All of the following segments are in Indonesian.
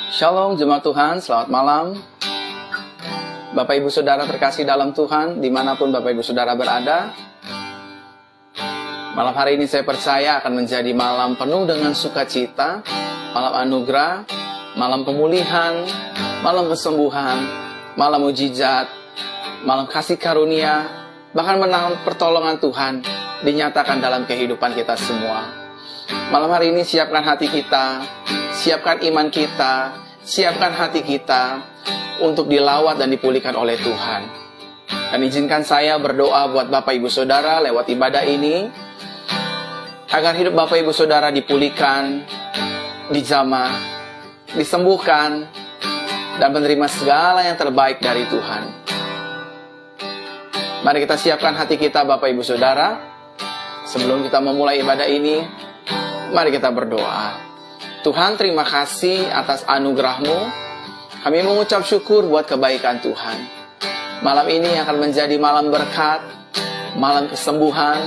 Shalom jemaat Tuhan, selamat malam. Bapak Ibu Saudara terkasih dalam Tuhan, dimanapun Bapak Ibu Saudara berada. Malam hari ini saya percaya akan menjadi malam penuh dengan sukacita, malam anugerah, malam pemulihan, malam kesembuhan, malam mujizat, malam kasih karunia, bahkan malam pertolongan Tuhan dinyatakan dalam kehidupan kita semua. Malam hari ini siapkan hati kita, siapkan iman kita, siapkan hati kita untuk dilawat dan dipulihkan oleh Tuhan. Dan izinkan saya berdoa buat Bapak Ibu Saudara lewat ibadah ini, agar hidup Bapak Ibu Saudara dipulihkan, dijamah, disembuhkan, dan menerima segala yang terbaik dari Tuhan. Mari kita siapkan hati kita Bapak Ibu Saudara. Sebelum kita memulai ibadah ini, mari kita berdoa. Tuhan, terima kasih atas anugerah-Mu. Kami mengucap syukur buat kebaikan Tuhan. Malam ini akan menjadi malam berkat, malam kesembuhan,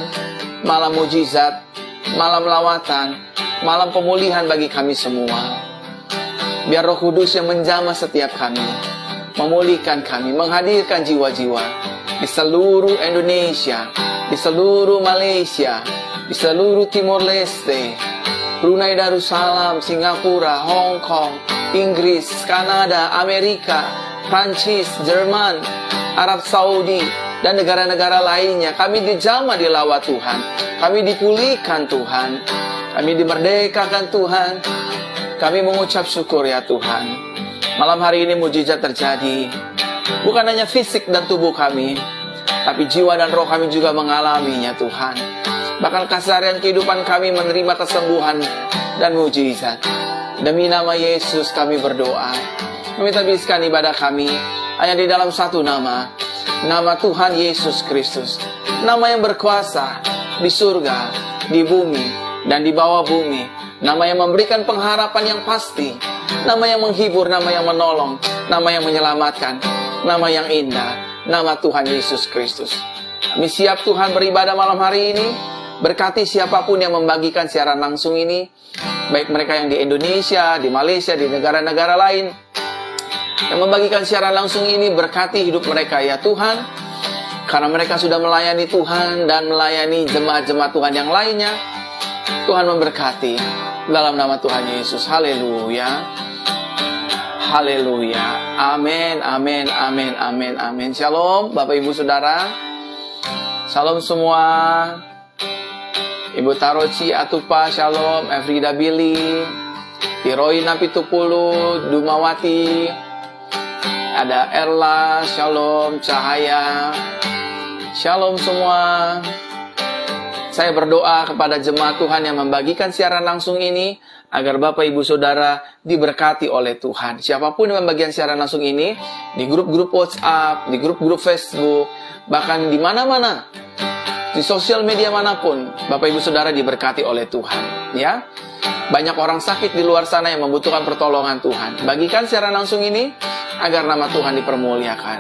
malam mujizat, malam lawatan, malam pemulihan bagi kami semua. Biar Roh Kudus yang menjamah setiap kami, memulihkan kami, menghadirkan jiwa-jiwa di seluruh Indonesia, di seluruh Malaysia, di seluruh Timor Leste, Brunei Darussalam, Singapura, Hong Kong, Inggris, Kanada, Amerika, Prancis, Jerman, Arab Saudi, dan negara-negara lainnya. Kami dijamah di lawat Tuhan. Kami dipulihkan Tuhan. Kami dimerdekakan Tuhan. Kami mengucap syukur ya Tuhan. Malam hari ini mujizat terjadi. Bukan hanya fisik dan tubuh kami, tapi jiwa dan roh kami juga mengalaminya Tuhan. Bahkan keseharian kehidupan kami menerima kesembuhan dan mujizat. Demi nama Yesus kami berdoa. Kami tabiskan ibadah kami hanya di dalam satu nama. Nama Tuhan Yesus Kristus. Nama yang berkuasa di surga, di bumi, dan di bawah bumi. Nama yang memberikan pengharapan yang pasti. Nama yang menghibur, nama yang menolong, nama yang menyelamatkan, nama yang indah. Nama Tuhan Yesus Kristus. Kami siap Tuhan beribadah malam hari ini. Berkati siapapun yang membagikan siaran langsung ini, baik mereka yang di Indonesia, di Malaysia, di negara-negara lain yang membagikan siaran langsung ini. Berkati hidup mereka ya Tuhan, karena mereka sudah melayani Tuhan dan melayani jemaat-jemaat Tuhan yang lainnya. Tuhan memberkati dalam nama Tuhan Yesus. Haleluya, haleluya, amin, amin, amin, amin, amin. Shalom Bapak Ibu Saudara, shalom semua. Ibu Taroci Atupa, shalom. Efrida Billy, Tiroi Napitupulu, Dumawati, ada Erla, shalom. Cahaya, shalom semua. Saya berdoa kepada jemaat Tuhan yang membagikan siaran langsung ini, agar Bapak Ibu Saudara diberkati oleh Tuhan. Siapapun yang membagikan siaran langsung ini, di grup-grup WhatsApp, di grup-grup Facebook, bahkan di mana-mana, di sosial media manapun, Bapak Ibu Saudara diberkati oleh Tuhan. Ya, banyak orang sakit di luar sana yang membutuhkan pertolongan Tuhan. Bagikan siaran langsung ini agar nama Tuhan dipermuliakan.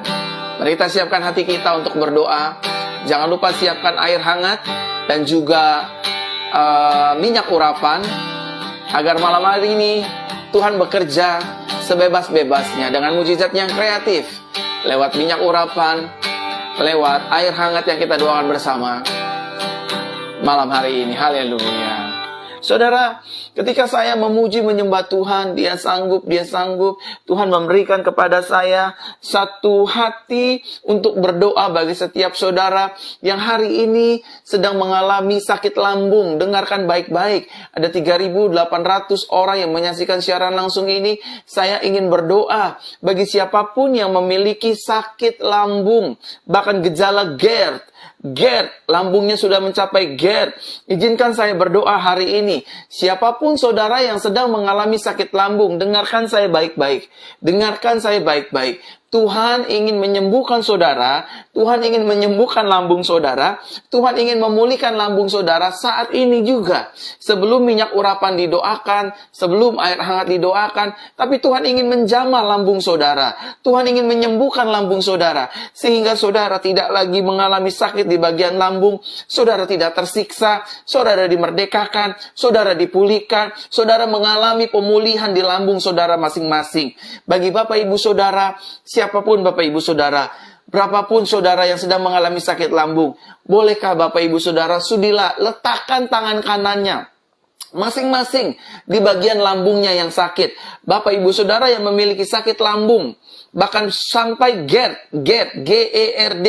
Mari kita siapkan hati kita untuk berdoa. Jangan lupa siapkan air hangat dan juga minyak urapan, agar malam hari ini Tuhan bekerja sebebas-bebasnya dengan mujizat yang kreatif lewat minyak urapan, lewat air hangat yang kita doakan bersama malam hari ini. Haleluya. Saudara, ketika saya memuji menyembah Tuhan, Dia sanggup, Dia sanggup. Tuhan memberikan kepada saya satu hati untuk berdoa bagi setiap saudara yang hari ini sedang mengalami sakit lambung. Dengarkan baik-baik. Ada 3.800 orang yang menyaksikan siaran langsung ini. Saya ingin berdoa bagi siapapun yang memiliki sakit lambung, bahkan gejala GERD, lambungnya sudah mencapai GERD. Izinkan saya berdoa hari ini. Siapapun saudara yang sedang mengalami sakit lambung, dengarkan saya baik-baik. Dengarkan saya baik-baik. Tuhan ingin menyembuhkan saudara, Tuhan ingin menyembuhkan lambung saudara, Tuhan ingin memulihkan lambung saudara saat ini juga. Sebelum minyak urapan didoakan, sebelum air hangat didoakan, tapi Tuhan ingin menjamah lambung saudara. Tuhan ingin menyembuhkan lambung saudara, sehingga saudara tidak lagi mengalami sakit di bagian lambung, saudara tidak tersiksa, saudara dimerdekakan, saudara dipulihkan, saudara mengalami pemulihan di lambung saudara masing-masing. Bagi Bapak Ibu Saudara, siapapun Bapak Ibu Saudara, berapapun saudara yang sedang mengalami sakit lambung, bolehkah Bapak Ibu Saudara sudilah letakkan tangan kanannya masing-masing di bagian lambungnya yang sakit. Bapak Ibu Saudara yang memiliki sakit lambung, bahkan sampai GERD, G-E-R-D,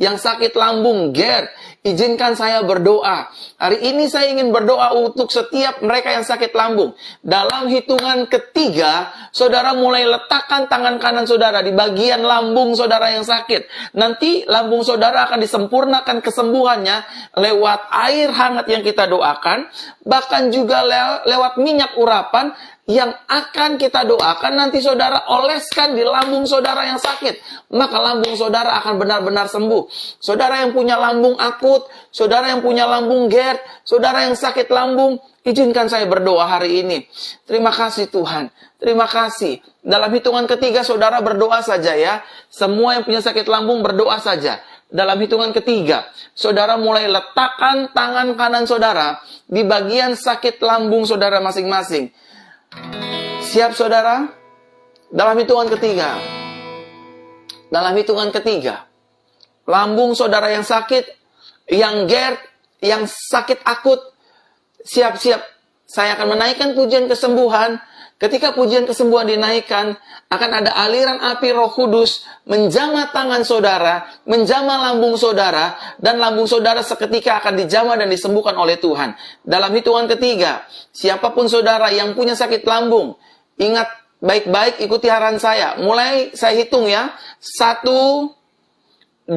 yang sakit lambung, GERD, izinkan saya berdoa. Hari ini saya ingin berdoa untuk setiap mereka yang sakit lambung. Dalam hitungan ketiga, saudara mulai letakkan tangan kanan saudara di bagian lambung saudara yang sakit. Nanti lambung saudara akan disempurnakan kesembuhannya lewat air hangat yang kita doakan, bahkan juga lewat minyak urapan yang akan kita doakan. Nanti saudara oleskan di lambung saudara yang sakit, maka lambung saudara akan benar-benar sembuh. Saudara yang punya lambung akut, saudara yang punya lambung GERD, saudara yang sakit lambung, izinkan saya berdoa hari ini. Terima kasih Tuhan, terima kasih. Dalam hitungan ketiga saudara berdoa saja ya. Semua yang punya sakit lambung berdoa saja. Dalam hitungan ketiga, saudara mulai letakkan tangan kanan saudara di bagian sakit lambung saudara masing-masing. Siap saudara? Dalam hitungan ketiga. Dalam hitungan ketiga. Lambung saudara yang sakit, yang GERD, yang sakit akut, siap-siap. Saya akan menaikkan pujian kesembuhan. Ketika pujian kesembuhan dinaikkan, akan ada aliran api Roh Kudus menjamah tangan saudara, menjamah lambung saudara, dan lambung saudara seketika akan dijamah dan disembuhkan oleh Tuhan. Dalam hitungan ketiga, siapapun saudara yang punya sakit lambung, ingat baik-baik, ikuti arahan saya. Mulai saya hitung ya. 1, 2,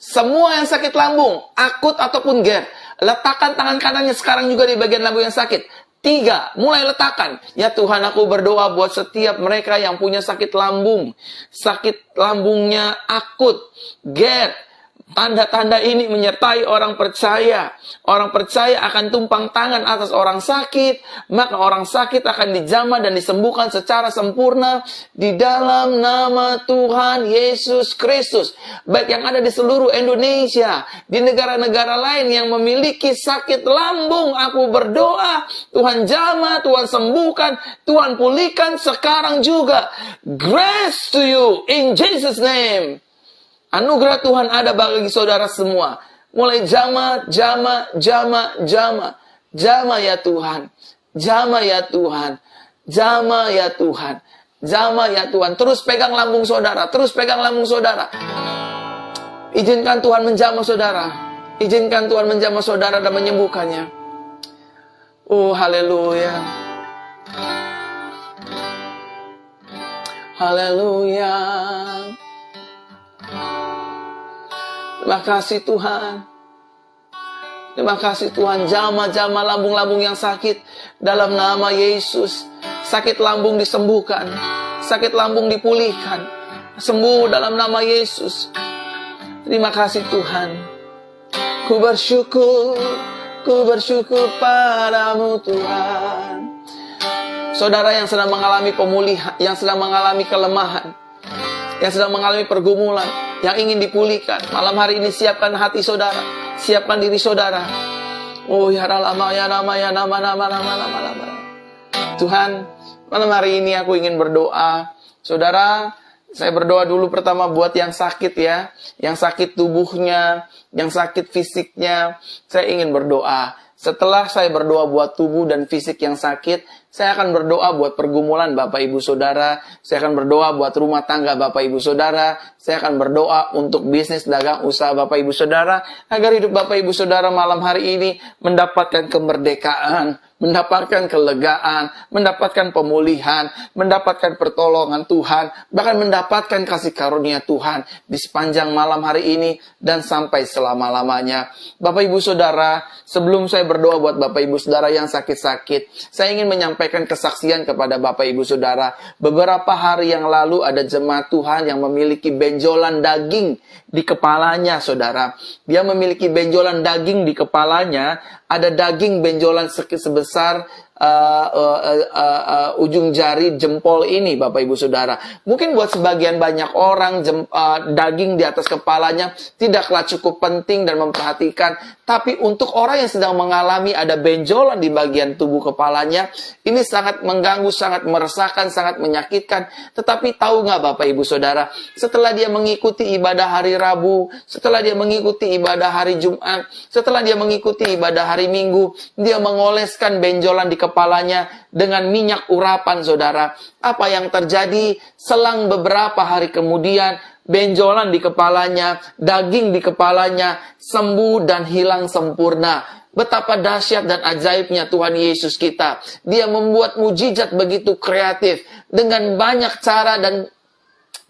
semua yang sakit lambung, akut ataupun GERD, letakkan tangan kanannya sekarang juga di bagian lambung yang sakit. 3, mulai letakkan. Ya Tuhan, aku berdoa buat setiap mereka yang punya sakit lambung. Sakit lambungnya akut, GERD. Tanda-tanda ini menyertai orang percaya. Orang percaya akan tumpang tangan atas orang sakit. Maka orang sakit akan dijamah dan disembuhkan secara sempurna di dalam nama Tuhan Yesus Kristus. Baik yang ada di seluruh Indonesia, di negara-negara lain yang memiliki sakit lambung, aku berdoa, Tuhan jamah, Tuhan sembuhkan, Tuhan pulihkan sekarang juga. Grace to you in Jesus' name. Anugerah Tuhan ada bagi saudara semua. Mulai jamah, jamah, jamah, jamah. Jamah ya Tuhan. Jamah ya Tuhan. Jamah ya Tuhan. Jamah ya Tuhan. Terus pegang lambung saudara. Terus pegang lambung saudara. Izinkan Tuhan menjamah saudara. Izinkan Tuhan menjamah saudara dan menyembuhkannya. Oh, haleluya. Haleluya. Terima kasih Tuhan. Terima kasih Tuhan. Jamah-jamah lambung-lambung yang sakit dalam nama Yesus. Sakit lambung disembuhkan. Sakit lambung dipulihkan. Sembuh dalam nama Yesus. Terima kasih Tuhan. Ku bersyukur padamu Tuhan. Saudara yang sedang mengalami pemulihan, yang sedang mengalami kelemahan, yang sedang mengalami pergumulan, yang ingin dipulihkan, malam hari ini siapkan hati saudara, siapkan diri saudara. Oh ya lama ya nama ya nama. Tuhan, malam hari ini aku ingin berdoa. Saudara, saya berdoa dulu pertama buat yang sakit ya, yang sakit tubuhnya, yang sakit fisiknya. Saya ingin berdoa. Setelah saya berdoa buat tubuh dan fisik yang sakit, saya akan berdoa buat pergumulan Bapak Ibu Saudara. Saya akan berdoa buat rumah tangga Bapak Ibu Saudara. Saya akan berdoa untuk bisnis dagang usaha Bapak Ibu Saudara. Agar hidup Bapak Ibu Saudara malam hari ini mendapatkan kemerdekaan, mendapatkan kelegaan, mendapatkan pemulihan, mendapatkan pertolongan Tuhan, bahkan mendapatkan kasih karunia Tuhan di sepanjang malam hari ini dan sampai selama-lamanya. Bapak Ibu Saudara, sebelum saya berdoa buat Bapak Ibu Saudara yang sakit-sakit, saya ingin menyampaikan kesaksian kepada Bapak Ibu Saudara. Beberapa hari yang lalu ada jemaat Tuhan yang memiliki benjolan daging di kepalanya, Saudara. Dia memiliki benjolan daging di kepalanya, ada daging benjolan sebesar ujung jari jempol ini, Bapak Ibu Saudara. Mungkin buat sebagian banyak orang daging di atas kepalanya tidaklah cukup penting dan memperhatikan, tapi untuk orang yang sedang mengalami ada benjolan di bagian tubuh kepalanya, ini sangat mengganggu, sangat meresahkan, sangat menyakitkan. Tetapi tahu nggak Bapak Ibu Saudara, setelah dia mengikuti ibadah hari Rabu, setelah dia mengikuti ibadah hari Jumat, setelah dia mengikuti ibadah hari Minggu, dia mengoleskan benjolan di kepalanya dengan minyak urapan, Saudara. Apa yang terjadi? Selang beberapa hari kemudian, benjolan di kepalanya, daging di kepalanya sembuh dan hilang sempurna. Betapa dahsyat dan ajaibnya Tuhan Yesus kita. Dia membuat mujizat begitu kreatif dengan banyak cara dan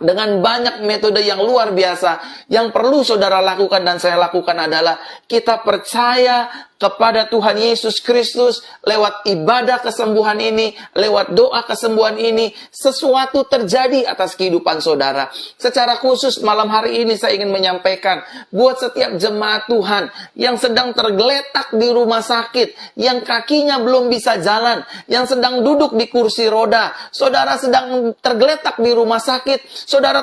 dengan banyak metode yang luar biasa. Yang perlu saudara lakukan dan saya lakukan adalah kita percaya kepada Tuhan Yesus Kristus lewat ibadah kesembuhan ini, lewat doa kesembuhan ini, sesuatu terjadi atas kehidupan saudara. Secara khusus malam hari ini saya ingin menyampaikan buat setiap jemaat Tuhan yang sedang tergeletak di rumah sakit, yang kakinya belum bisa jalan, yang sedang duduk di kursi roda, saudara sedang tergeletak di rumah sakit, saudara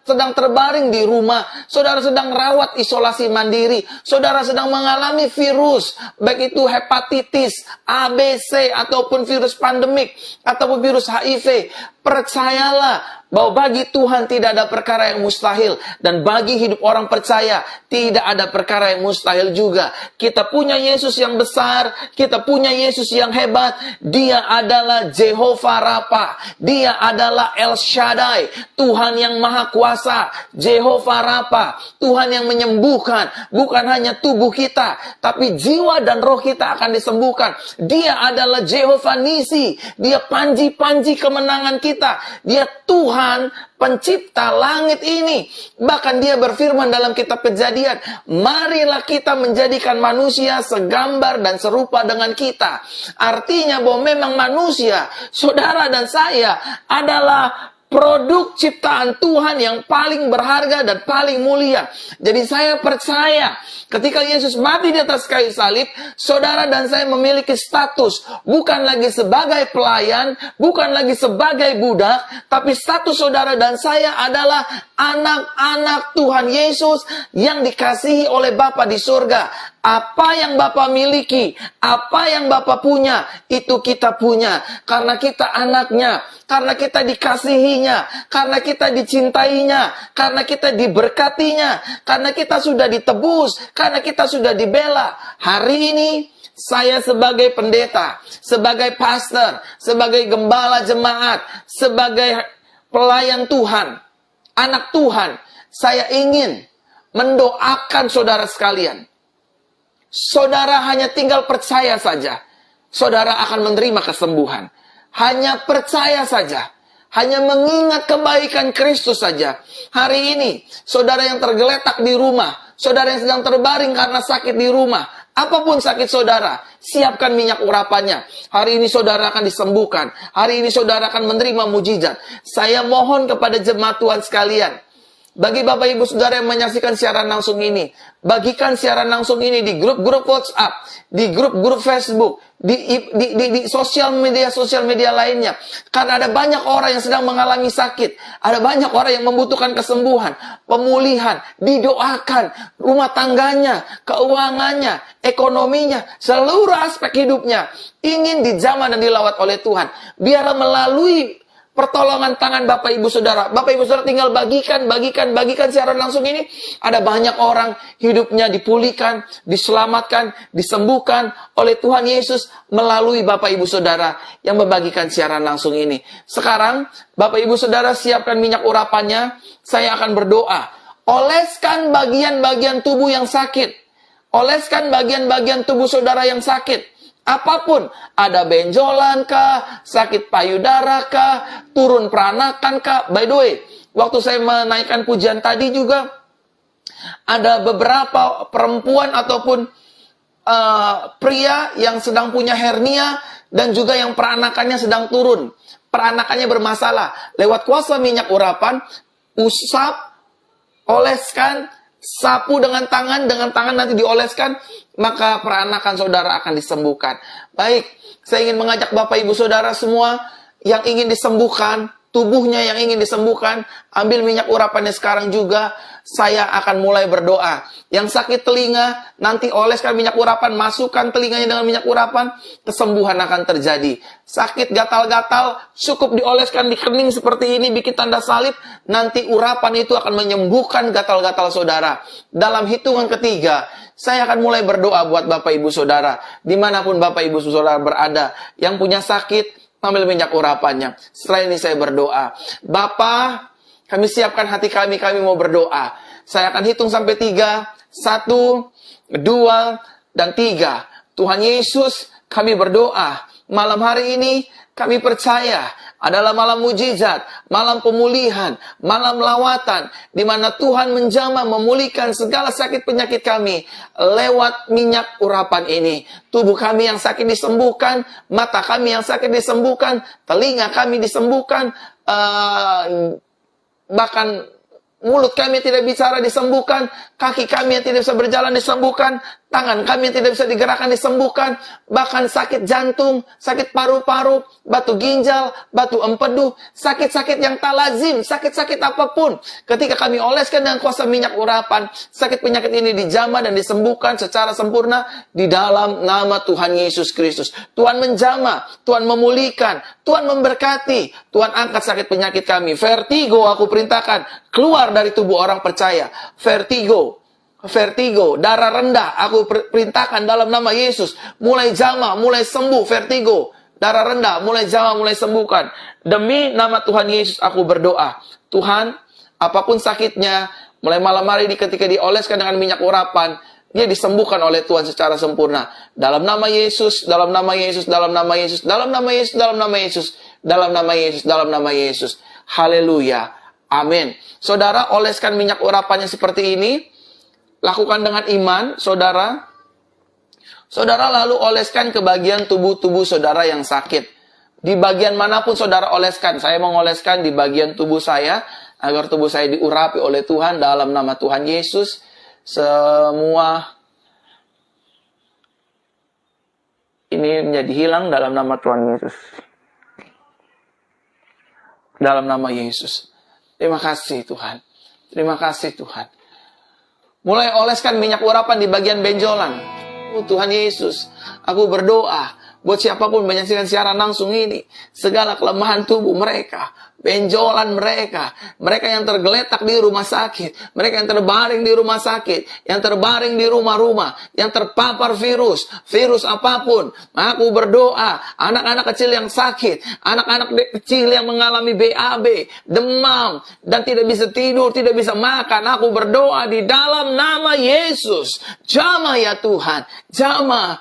sedang terbaring di rumah, saudara sedang rawat isolasi mandiri, saudara sedang mengalami virus, baik itu hepatitis, ABC, ataupun virus pandemik, ataupun virus HIV. Percayalah bahwa bagi Tuhan tidak ada perkara yang mustahil. Dan bagi hidup orang percaya, tidak ada perkara yang mustahil juga. Kita punya Yesus yang besar, kita punya Yesus yang hebat. Dia adalah Jehovah Rafa, Dia adalah El Shaddai, Tuhan yang Maha Kuasa. Jehovah Rafa, Tuhan yang menyembuhkan. Bukan hanya tubuh kita, tapi jiwa dan roh kita akan disembuhkan. Dia adalah Jehovah Nisi, Dia panji-panji kemenangan kita. Dia Tuhan pencipta langit ini. Bahkan Dia berfirman dalam kitab Kejadian, marilah kita menjadikan manusia segambar dan serupa dengan kita. Artinya bahwa memang manusia, saudara dan saya, adalah produk ciptaan Tuhan yang paling berharga dan paling mulia. Jadi saya percaya ketika Yesus mati di atas kayu salib, saudara dan saya memiliki status. Bukan lagi sebagai pelayan, bukan lagi sebagai budak, tapi status saudara dan saya adalah anak-anak Tuhan Yesus yang dikasihi oleh Bapa di surga. Apa yang Bapa miliki, apa yang Bapa punya, itu kita punya. Karena kita anaknya, karena kita dikasihinya, karena kita dicintainya, karena kita diberkatinya, karena kita sudah ditebus, karena kita sudah dibela. Hari ini, saya sebagai pendeta, sebagai pastor, sebagai gembala jemaat, sebagai pelayan Tuhan, anak Tuhan, saya ingin mendoakan saudara sekalian. Saudara hanya tinggal percaya saja, saudara akan menerima kesembuhan. Hanya percaya saja, hanya mengingat kebaikan Kristus saja. Hari ini, saudara yang tergeletak di rumah, saudara yang sedang terbaring karena sakit di rumah, apapun sakit saudara, siapkan minyak urapannya. Hari ini saudara akan disembuhkan. Hari ini saudara akan menerima mujizat. Saya mohon kepada jemaat Tuhan sekalian, bagi Bapak Ibu Saudara yang menyaksikan siaran langsung ini, bagikan siaran langsung ini di grup-grup WhatsApp, di grup-grup Facebook, di sosial media lainnya. Karena ada banyak orang yang sedang mengalami sakit, ada banyak orang yang membutuhkan kesembuhan, pemulihan, didoakan, rumah tangganya, keuangannya, ekonominya, seluruh aspek hidupnya ingin dijamah dan dilawat oleh Tuhan. Biarlah melalui pertolongan tangan Bapak Ibu Saudara. Bapak Ibu Saudara tinggal bagikan siaran langsung ini. Ada banyak orang hidupnya dipulihkan, diselamatkan, disembuhkan oleh Tuhan Yesus melalui Bapak Ibu Saudara yang membagikan siaran langsung ini. Sekarang Bapak Ibu Saudara siapkan minyak urapannya. Saya akan berdoa. Oleskan bagian-bagian tubuh yang sakit. Oleskan bagian-bagian tubuh saudara yang sakit. Apapun, ada benjolan kah, sakit payudara kah, turun peranakan kah. By the way, waktu saya menaikkan pujian tadi juga, ada beberapa perempuan ataupun pria yang sedang punya hernia dan juga yang peranakannya sedang turun. Peranakannya bermasalah. Lewat kuasa minyak urapan, usap, oleskan, sapu dengan tangan nanti dioleskan, maka peranakan saudara akan disembuhkan. Baik, saya ingin mengajak Bapak Ibu Saudara semua yang ingin disembuhkan, tubuhnya yang ingin disembuhkan, ambil minyak urapannya sekarang juga. Saya akan mulai berdoa. Yang sakit telinga, nanti oleskan minyak urapan, masukkan telinganya dengan minyak urapan, kesembuhan akan terjadi. Sakit gatal-gatal, cukup dioleskan di kening seperti ini, bikin tanda salib, nanti urapan itu akan menyembuhkan gatal-gatal saudara. Dalam hitungan ketiga, saya akan mulai berdoa buat Bapak Ibu Saudara. Dimanapun Bapak Ibu Saudara berada, yang punya sakit, ambil minyak urapannya. Setelah ini saya berdoa. Bapa, kami siapkan hati kami mau berdoa. Saya akan hitung sampai 3. 1, 2, dan 3. Tuhan Yesus, kami berdoa. Malam hari ini, kami percaya adalah malam mujizat, malam pemulihan, malam lawatan, di mana Tuhan menjamah memulihkan segala sakit penyakit kami lewat minyak urapan ini. Tubuh kami yang sakit disembuhkan, mata kami yang sakit disembuhkan, telinga kami disembuhkan, bahkan mulut kami yang tidak bicara disembuhkan, kaki kami yang tidak bisa berjalan disembuhkan, tangan kami yang tidak bisa digerakkan disembuhkan, bahkan sakit jantung, sakit paru-paru, batu ginjal, batu empedu, sakit-sakit yang tak lazim, sakit-sakit apapun. Ketika kami oleskan dengan kuasa minyak urapan, sakit penyakit ini dijamah dan disembuhkan secara sempurna di dalam nama Tuhan Yesus Kristus. Tuhan menjamah, Tuhan memulihkan, Tuhan memberkati, Tuhan angkat sakit penyakit kami. Vertigo aku perintahkan, keluar dari tubuh orang percaya. Vertigo, darah rendah, aku perintahkan dalam nama Yesus. Mulai jamah, mulai sembuh vertigo. Darah rendah, mulai jamah, mulai sembuhkan. Demi nama Tuhan Yesus aku berdoa. Tuhan, apapun sakitnya, mulai malam hari ini ketika dioleskan dengan minyak urapan, dia disembuhkan oleh Tuhan secara sempurna. Dalam nama Yesus, dalam nama Yesus, dalam nama Yesus, dalam nama Yesus, dalam nama Yesus, dalam nama Yesus, dalam nama Yesus. Haleluya. Amin. Saudara, oleskan minyak urapannya seperti ini. Lakukan dengan iman, saudara. Saudara lalu oleskan ke bagian tubuh saudara yang sakit. Di bagian manapun saudara oleskan. Saya mengoleskan di bagian tubuh saya, agar tubuh saya diurapi oleh Tuhan dalam nama Tuhan Yesus. Semua ini menjadi hilang dalam nama Tuhan Yesus. Dalam nama Yesus. Terima kasih Tuhan. Terima kasih Tuhan. Mulai oleskan minyak urapan di bagian benjolan. Oh Tuhan Yesus, aku berdoa buat siapapun menyaksikan siaran langsung ini, segala kelemahan tubuh mereka, benjolan mereka yang tergeletak di rumah sakit, mereka yang terbaring di rumah sakit, yang terbaring di rumah-rumah, yang terpapar virus apapun. Aku berdoa, anak-anak kecil yang sakit, anak-anak kecil yang mengalami BAB, demam, dan tidak bisa tidur, tidak bisa makan. Aku berdoa di dalam nama Yesus, jamah ya Tuhan, jamah.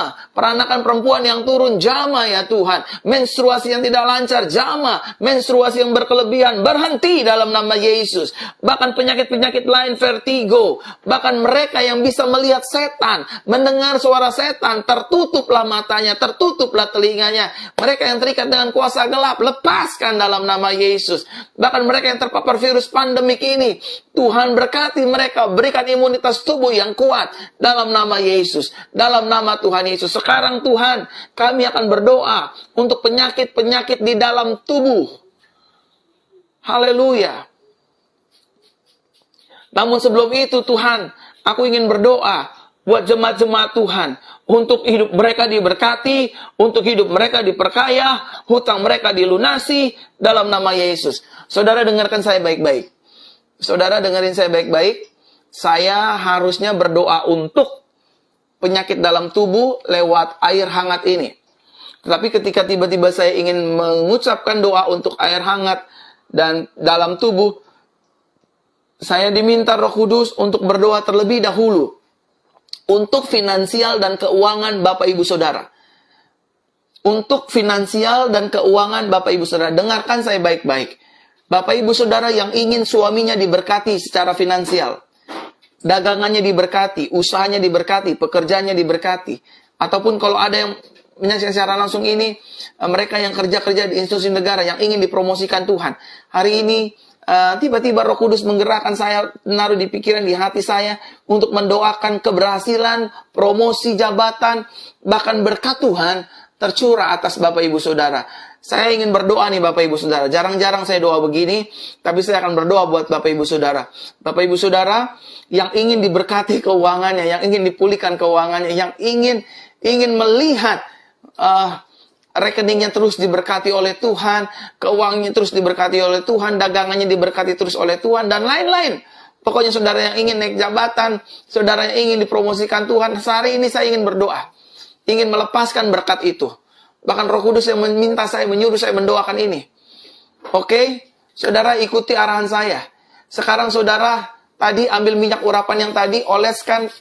Peranakan perempuan yang turun, jamah ya Tuhan. Menstruasi yang tidak lancar, jamah. Menstruasi yang berkelebihan, berhenti dalam nama Yesus. Bahkan penyakit-penyakit lain, vertigo. Bahkan mereka yang bisa melihat setan, mendengar suara setan, tertutuplah matanya, tertutuplah telinganya. Mereka yang terikat dengan kuasa gelap, lepaskan dalam nama Yesus. Bahkan mereka yang terpapar virus pandemik ini, Tuhan berkati mereka, berikan imunitas tubuh yang kuat dalam nama Yesus, dalam nama Tuhan Yesus. Sekarang Tuhan, kami akan berdoa untuk penyakit-penyakit di dalam tubuh. Haleluya. Namun sebelum itu Tuhan, aku ingin berdoa buat jemaat-jemaat Tuhan, untuk hidup mereka diberkati, untuk hidup mereka diperkaya, hutang mereka dilunasi dalam nama Yesus. Saudara dengarkan saya baik-baik. Saudara dengerin saya baik-baik. Saya harusnya berdoa untuk penyakit dalam tubuh lewat air hangat ini. Tetapi ketika tiba-tiba saya ingin mengucapkan doa untuk air hangat dan dalam tubuh, saya diminta Roh Kudus untuk berdoa terlebih dahulu Untuk finansial dan keuangan Bapak Ibu Saudara. Untuk finansial dan keuangan Bapak Ibu Saudara. Dengarkan saya baik-baik. Bapak Ibu Saudara yang ingin suaminya diberkati secara finansial. Dagangannya diberkati, usahanya diberkati, pekerjaannya diberkati. Ataupun kalau ada yang menyaksikan secara langsung ini, mereka yang kerja-kerja di institusi negara yang ingin dipromosikan Tuhan. Hari ini, tiba-tiba Roh Kudus menggerakkan saya, menaruh di pikiran, di hati saya, untuk mendoakan keberhasilan, promosi jabatan, bahkan berkat Tuhan, tercurah atas Bapak Ibu Saudara. Saya ingin berdoa nih Bapak Ibu Saudara. Jarang-jarang saya doa begini, tapi saya akan berdoa buat Bapak Ibu Saudara. Bapak Ibu Saudara, yang ingin diberkati keuangannya, yang ingin dipulihkan keuangannya, yang ingin melihat rekeningnya terus diberkati oleh Tuhan, keuangannya terus diberkati oleh Tuhan, dagangannya diberkati terus oleh Tuhan, dan lain-lain. Pokoknya saudara yang ingin naik jabatan, saudara yang ingin dipromosikan Tuhan, hari ini saya ingin berdoa. Ingin melepaskan berkat itu. Bahkan Roh Kudus yang meminta saya, menyuruh saya mendoakan ini. Oke, saudara ikuti arahan saya. Sekarang saudara, tadi ambil minyak urapan yang tadi, oleskan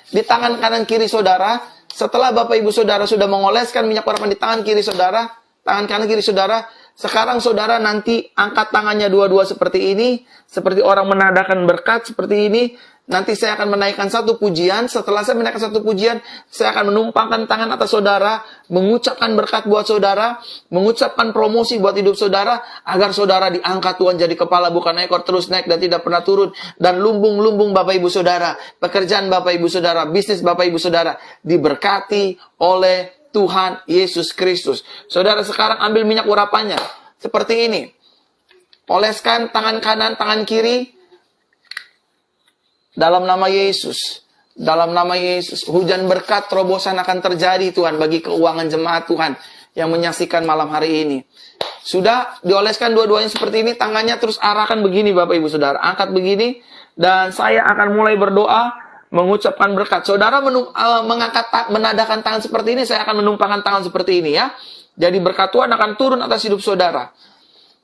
di tangan kanan kiri saudara. Setelah Bapak Ibu Saudara sudah mengoleskan minyak urapan di tangan kiri saudara, tangan kanan kiri saudara, sekarang saudara nanti angkat tangannya dua-dua seperti ini, seperti orang menadakan berkat seperti ini. Nanti saya akan menaikkan satu pujian. Setelah saya menaikkan satu pujian, saya akan menumpangkan tangan atas saudara, mengucapkan berkat buat saudara, mengucapkan promosi buat hidup saudara, agar saudara diangkat Tuhan jadi kepala bukan ekor, terus naik dan tidak pernah turun. Dan lumbung-lumbung Bapak Ibu Saudara, pekerjaan Bapak Ibu Saudara, bisnis Bapak Ibu Saudara, diberkati oleh Tuhan Yesus Kristus. Saudara sekarang ambil minyak urapannya, seperti ini. Oleskan tangan kanan, tangan kiri, dalam nama Yesus, dalam nama Yesus, hujan berkat terobosan akan terjadi Tuhan bagi keuangan jemaat Tuhan yang menyaksikan malam hari ini. Sudah dioleskan dua-duanya seperti ini, tangannya terus arahkan begini Bapak Ibu Saudara, angkat begini, dan saya akan mulai berdoa, mengucapkan berkat. Saudara menadakan tangan seperti ini, saya akan menumpangkan tangan seperti ini ya. Jadi berkat Tuhan akan turun atas hidup saudara.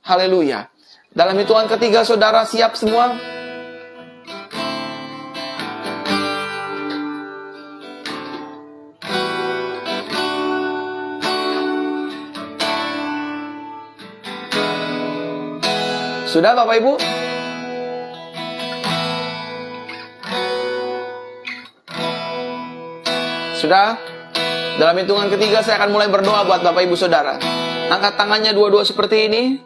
Haleluya. Dalam hitungan ketiga saudara siap semua? Sudah Bapak Ibu? Sudah? Dalam hitungan ketiga saya akan mulai berdoa buat Bapak Ibu Saudara. Angkat tangannya dua-dua seperti ini.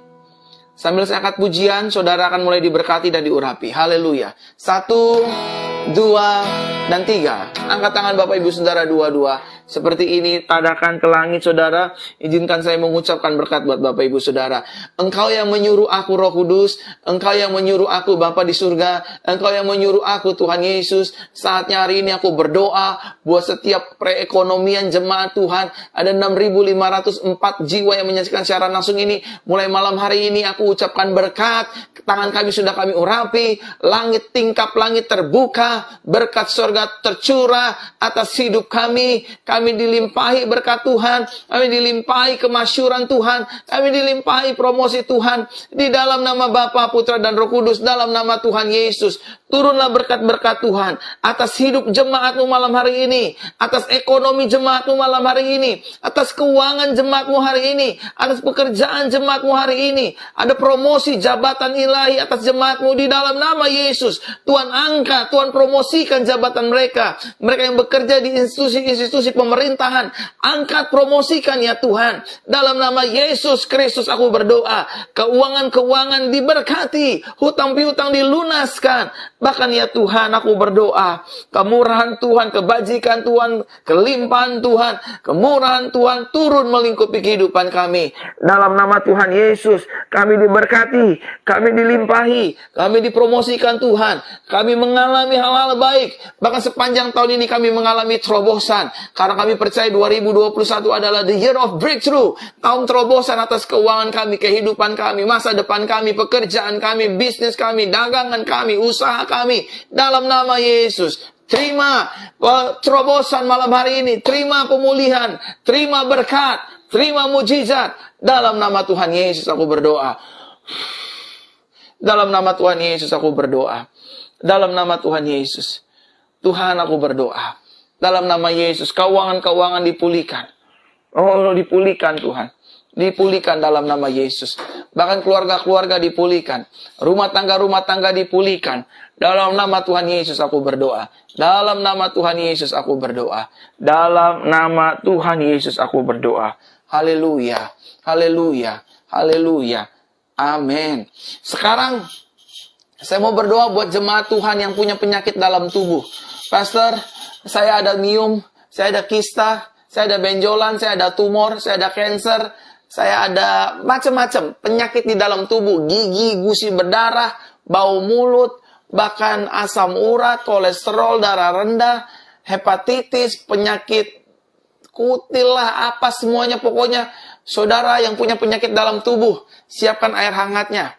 Sambil saya angkat pujian, saudara akan mulai diberkati dan diurapi. Haleluya. 1, 2, dan 3. Angkat tangan Bapak Ibu Saudara dua-dua. Seperti ini, tadakan ke langit saudara. Izinkan saya mengucapkan berkat buat Bapak Ibu Saudara. Engkau yang menyuruh aku Roh Kudus. Engkau yang menyuruh aku Bapa di surga. Engkau yang menyuruh aku Tuhan Yesus. Saatnya hari ini aku berdoa buat setiap perekonomian jemaat Tuhan. Ada 6.504 jiwa yang menyaksikan siaran langsung ini. Mulai malam hari ini aku ucapkan berkat. Tangan kami sudah kami urapi. Langit, tingkap langit terbuka. Berkat surga tercurah atas hidup kami. Kami dilimpahi berkat Tuhan. Kami dilimpahi kemasyuran Tuhan. Kami dilimpahi promosi Tuhan. Di dalam nama Bapa, Putra, dan Roh Kudus. Dalam nama Tuhan Yesus. Turunlah berkat-berkat Tuhan. Atas hidup jemaatmu malam hari ini. Atas ekonomi jemaatmu malam hari ini. Atas keuangan jemaatmu hari ini. Atas pekerjaan jemaatmu hari ini. Ada promosi jabatan ilahi atas jemaatmu di dalam nama Yesus. Tuhan angkat, Tuhan promosikan jabatan mereka. Mereka yang bekerja di institusi-institusi pemerintahan, angkat promosikan ya Tuhan. Dalam nama Yesus Kristus aku berdoa. Keuangan-keuangan diberkati, hutang piutang dilunaskan. Bahkan ya Tuhan aku berdoa, kemurahan Tuhan, kebajikan Tuhan, kelimpahan Tuhan, kemurahan Tuhan turun melingkupi kehidupan kami. Dalam nama Tuhan Yesus, kami diberkati, kami dilimpahi, kami dipromosikan Tuhan. Kami mengalami hal-hal baik. Bahkan sepanjang tahun ini kami mengalami terobosan. Karena kami percaya 2021 adalah the year of breakthrough. Tahun terobosan atas keuangan kami, kehidupan kami, masa depan kami, pekerjaan kami, bisnis kami, dagangan kami, usaha kami. Dalam nama Yesus. Terima terobosan malam hari ini. Terima pemulihan. Terima berkat. Terima mujizat. Dalam nama Tuhan Yesus aku berdoa. Dalam nama Tuhan Yesus aku berdoa. Dalam nama Tuhan Yesus. Tuhan aku berdoa. Dalam nama Yesus, keuangan-keuangan dipulihkan. Oh, dipulihkan Tuhan. Dipulihkan dalam nama Yesus. Bahkan keluarga-keluarga dipulihkan. Rumah tangga dipulihkan. Dalam nama Tuhan Yesus aku berdoa. Dalam nama Tuhan Yesus aku berdoa. Dalam nama Tuhan Yesus aku berdoa. Haleluya. Haleluya. Haleluya. Amin. Sekarang saya mau berdoa buat jemaat Tuhan yang punya penyakit dalam tubuh. Pastor, saya ada miom, saya ada kista, saya ada benjolan, saya ada tumor, saya ada kanker, saya ada macam-macam penyakit di dalam tubuh, gigi, gusi berdarah, bau mulut, bahkan asam urat, kolesterol, darah rendah, hepatitis, penyakit kutil lah, apa semuanya pokoknya. Saudara yang punya penyakit dalam tubuh, siapkan air hangatnya.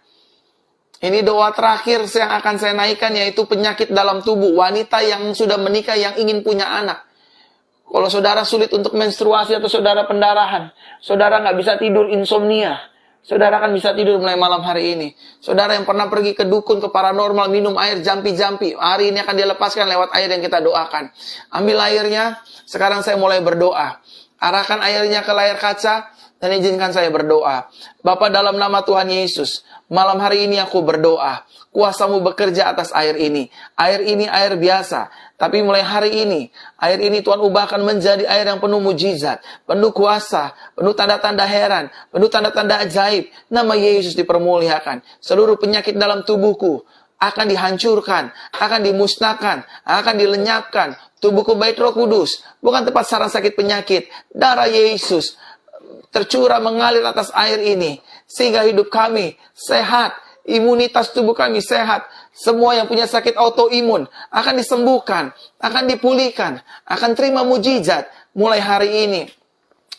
Ini doa terakhir yang akan saya naikkan, yaitu penyakit dalam tubuh. Wanita yang sudah menikah yang ingin punya anak. Kalau saudara sulit untuk menstruasi atau saudara pendarahan, saudara nggak bisa tidur, insomnia, saudara kan bisa tidur mulai malam hari ini. Saudara yang pernah pergi ke dukun, ke paranormal, minum air jampi-jampi, hari ini akan dilepaskan lewat air yang kita doakan. Ambil airnya, sekarang saya mulai berdoa. Arahkan airnya ke layar kaca, dan izinkan saya berdoa. Bapa, dalam nama Tuhan Yesus, malam hari ini aku berdoa. Kuasa-Mu bekerja atas air ini. Air ini air biasa. Tapi mulai hari ini, air ini Tuhan ubahkan menjadi air yang penuh mujizat, penuh kuasa, penuh tanda-tanda heran, penuh tanda-tanda ajaib. Nama Yesus dipermuliakan. Seluruh penyakit dalam tubuhku akan dihancurkan, akan dimusnahkan, akan dilenyapkan. Tubuhku bait Roh Kudus, bukan tempat sarang sakit penyakit. Darah Yesus tercurah mengalir atas air ini, sehingga hidup kami sehat, imunitas tubuh kami sehat. Semua yang punya sakit autoimun akan disembuhkan, akan dipulihkan, akan terima mujizat mulai hari ini.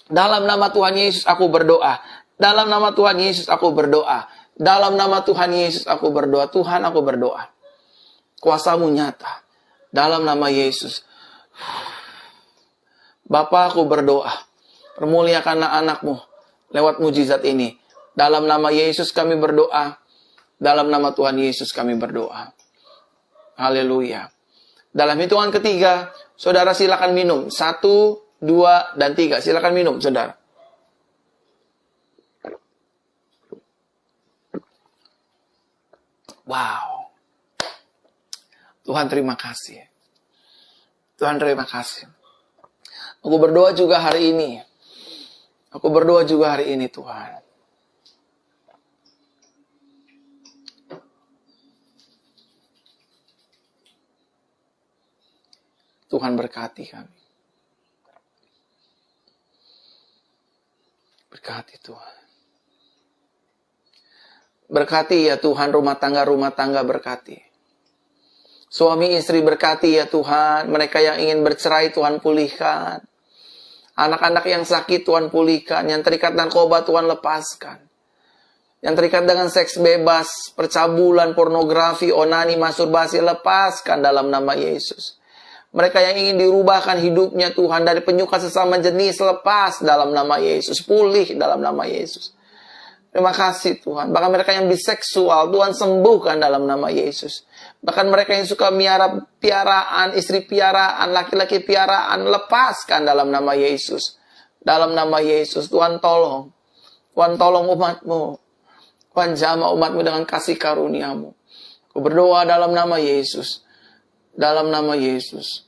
Dalam nama Tuhan Yesus aku berdoa. Dalam nama Tuhan Yesus aku berdoa. Dalam nama Tuhan Yesus aku berdoa. Tuhan, aku berdoa. Kuasa-Mu nyata. Dalam nama Yesus. Bapa, aku berdoa. Permuliakanlah anak-Mu lewat mujizat ini. Dalam nama Yesus kami berdoa. Dalam nama Tuhan Yesus kami berdoa. Haleluya. Dalam hitungan ketiga, saudara silakan minum. 1, 2, dan 3. Silakan minum, saudara. Wow. Tuhan terima kasih. Tuhan terima kasih. Aku berdoa juga hari ini. Aku berdoa juga hari ini, Tuhan. Tuhan berkati kami. Berkati Tuhan. Berkati ya Tuhan rumah tangga berkati. Suami istri berkati ya Tuhan. Mereka yang ingin bercerai Tuhan pulihkan. Anak-anak yang sakit Tuhan pulihkan. Yang terikat narkoba Tuhan lepaskan. Yang terikat dengan seks bebas, percabulan, pornografi, onani, masturbasi, lepaskan dalam nama Yesus. Mereka yang ingin dirubahkan hidupnya Tuhan dari penyuka sesama jenis, lepas dalam nama Yesus. Pulih dalam nama Yesus. Terima kasih Tuhan. Bahkan mereka yang biseksual, Tuhan sembuhkan dalam nama Yesus. Bahkan mereka yang suka miara piaraan, istri piaraan, laki-laki piaraan, lepaskan dalam nama Yesus. Dalam nama Yesus, Tuhan tolong. Tuhan tolong umat-Mu. Tuhan jamah umat-Mu dengan kasih karunia-Mu. Aku berdoa dalam nama Yesus. Dalam nama Yesus.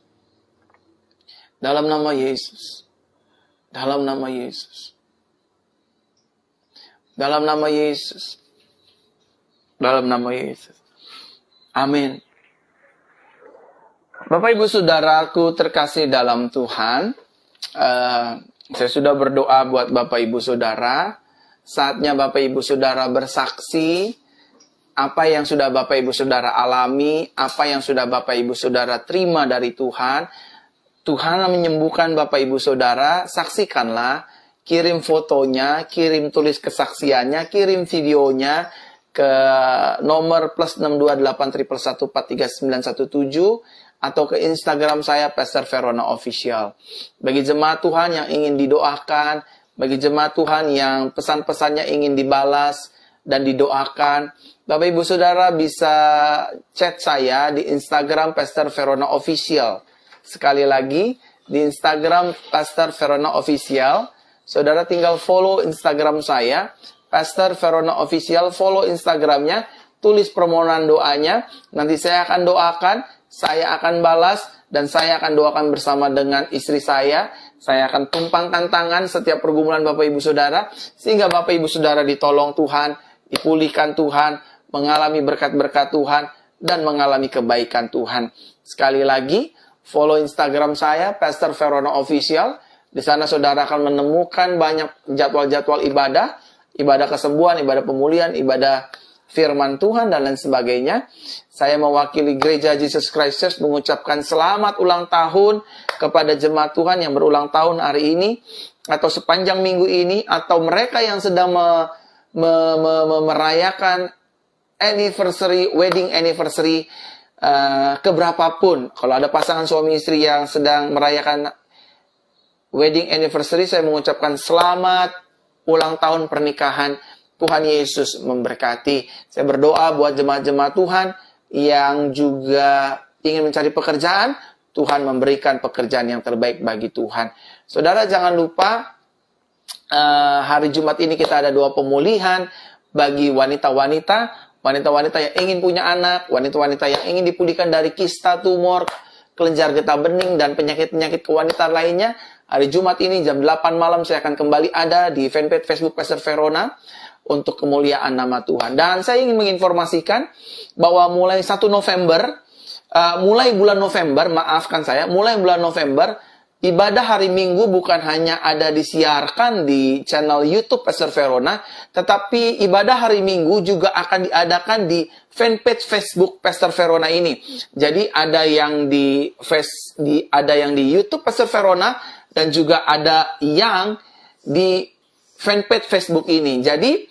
Dalam nama Yesus. Dalam nama Yesus. Dalam nama Yesus. Dalam nama Yesus. Amin. Bapak Ibu Saudaraku terkasih dalam Tuhan. Saya sudah berdoa buat Bapak Ibu Saudara. Saatnya Bapak Ibu Saudara bersaksi. Apa yang sudah Bapak Ibu Saudara alami. Apa yang sudah Bapak Ibu Saudara terima dari Tuhan. Tuhan menyembuhkan Bapak Ibu Saudara. Saksikanlah. Kirim fotonya, kirim tulis kesaksiannya, kirim videonya ke nomor +62811143917 atau ke Instagram saya Pastor Verona Official. Bagi jemaat Tuhan yang ingin didoakan, bagi jemaat Tuhan yang pesan-pesannya ingin dibalas dan didoakan, Bapak Ibu Saudara bisa chat saya di Instagram Pastor Verona Official. Sekali lagi, di Instagram Pastor Verona Official. Saudara tinggal follow Instagram saya, Pastor Verona Official, follow Instagramnya, tulis permohonan doanya, nanti saya akan doakan, saya akan balas, dan saya akan doakan bersama dengan istri saya akan tumpangkan tangan setiap pergumulan Bapak Ibu Saudara, sehingga Bapak Ibu Saudara ditolong Tuhan, dipulihkan Tuhan, mengalami berkat-berkat Tuhan, dan mengalami kebaikan Tuhan. Sekali lagi, follow Instagram saya, Pastor Verona Official. Di sana saudara akan menemukan banyak jadwal-jadwal ibadah, ibadah kesembuhan, ibadah pemulihan, ibadah firman Tuhan, dan lain sebagainya. Saya mewakili Gereja Jesus Christ Church mengucapkan selamat ulang tahun kepada jemaat Tuhan yang berulang tahun hari ini, atau sepanjang minggu ini, atau mereka yang sedang merayakan anniversary, wedding anniversary, keberapapun. Kalau ada pasangan suami istri yang sedang merayakan wedding anniversary, saya mengucapkan selamat ulang tahun pernikahan. Tuhan Yesus memberkati. Saya berdoa buat jemaat-jemaat Tuhan yang juga ingin mencari pekerjaan, Tuhan memberikan pekerjaan yang terbaik bagi Tuhan. Saudara, jangan lupa hari Jumat ini kita ada doa pemulihan bagi wanita-wanita yang ingin punya anak, wanita-wanita yang ingin dipulihkan dari kista, tumor, kelenjar getah bening, dan penyakit-penyakit kewanita lainnya. Hari Jumat ini jam 8 malam saya akan kembali ada di fanpage Facebook Pastor Verona untuk kemuliaan nama Tuhan. Dan saya ingin menginformasikan bahwa mulai 1 November, mulai bulan November, mulai bulan November, ibadah hari Minggu bukan hanya ada disiarkan di channel YouTube Pastor Verona, tetapi ibadah hari Minggu juga akan diadakan di fanpage Facebook Pastor Verona ini. Jadi ada yang di YouTube Pastor Verona, dan juga ada yang di fanpage Facebook ini. Jadi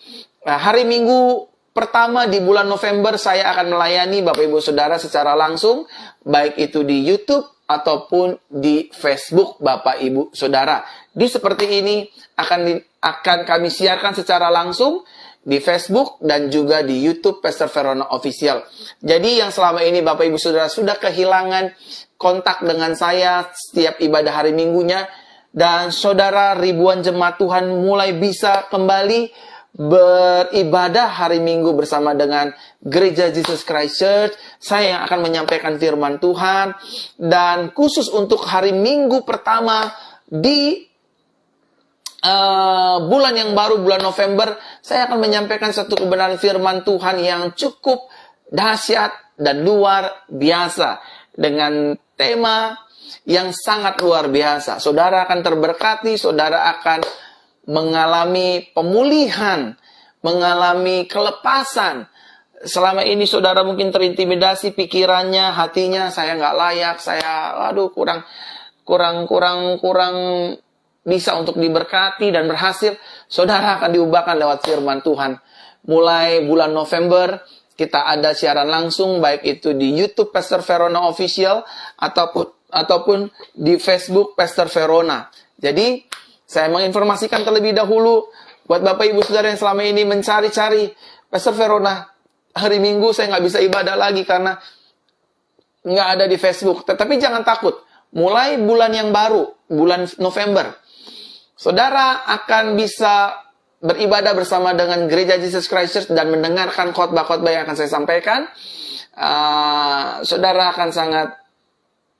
hari Minggu pertama di bulan November saya akan melayani Bapak Ibu Saudara secara langsung, baik itu di YouTube ataupun di Facebook Bapak Ibu Saudara. Di seperti ini akan kami siarkan secara langsung di Facebook dan juga di YouTube Pastor Verona Official. Jadi yang selama ini Bapak Ibu Saudara sudah kehilangan kontak dengan saya setiap ibadah hari Minggunya, dan saudara ribuan jemaat Tuhan mulai bisa kembali beribadah hari Minggu bersama dengan Gereja Jesus Christ Church. Saya yang akan menyampaikan firman Tuhan, dan khusus untuk hari Minggu pertama di bulan yang baru, bulan November, saya akan menyampaikan satu kebenaran firman Tuhan yang cukup dahsyat dan luar biasa, dengan tema yang sangat luar biasa. Saudara akan terberkati, saudara akan mengalami pemulihan, mengalami kelepasan. Selama ini saudara mungkin terintimidasi pikirannya, hatinya, saya nggak layak, saya kurang bisa untuk diberkati dan berhasil. Saudara akan diubahkan lewat firman Tuhan. Mulai bulan November kita ada siaran langsung, baik itu di YouTube Pastor Verona Official ataupun di Facebook Pastor Verona. Jadi saya menginformasikan terlebih dahulu buat Bapak Ibu Saudara yang selama ini mencari-cari Pastor Verona, hari Minggu saya nggak bisa ibadah lagi karena nggak ada di Facebook. Tetapi jangan takut, mulai bulan yang baru, bulan November, saudara akan bisa beribadah bersama dengan Gereja Jesus Christ Church dan mendengarkan khotbah-khotbah yang akan saya sampaikan. Saudara akan sangat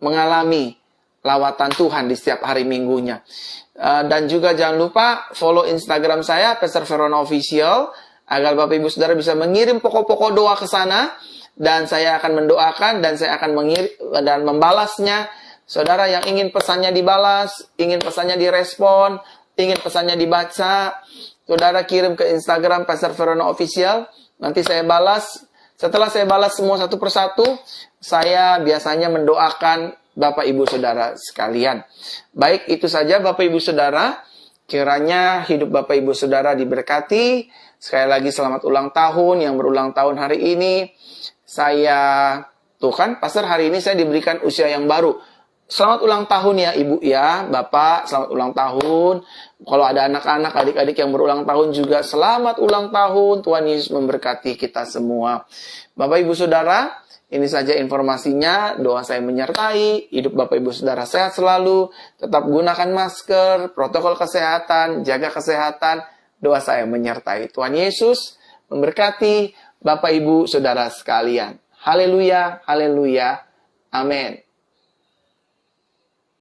mengalami lawatan Tuhan di setiap hari Minggunya. Dan juga jangan lupa follow Instagram saya, Pastor Verona Official, agar Bapak Ibu Saudara bisa mengirim pokok-pokok doa ke sana, dan saya akan mendoakan dan saya akan mengirim dan membalasnya. Saudara yang ingin pesannya dibalas, ingin pesannya direspon, ingin pesannya dibaca, saudara kirim ke Instagram Pastor Verona Official, nanti saya balas. Setelah saya balas semua satu persatu, saya biasanya mendoakan Bapak Ibu Saudara sekalian. Baik, itu saja Bapak Ibu Saudara. Kiranya hidup Bapak Ibu Saudara diberkati. Sekali lagi selamat ulang tahun yang berulang tahun hari ini. Pastor, hari ini saya diberikan usia yang baru. Selamat ulang tahun ya Ibu ya, Bapak, selamat ulang tahun. Kalau ada anak-anak, adik-adik yang berulang tahun juga, selamat ulang tahun. Tuhan Yesus memberkati kita semua. Bapak Ibu Saudara, Ini saja informasinya. Doa saya menyertai. Hidup Bapak Ibu Saudara sehat selalu. Tetap gunakan masker, protokol kesehatan, jaga kesehatan. Doa saya menyertai. Tuhan Yesus memberkati Bapak Ibu Saudara sekalian. Haleluya, haleluya. Amin.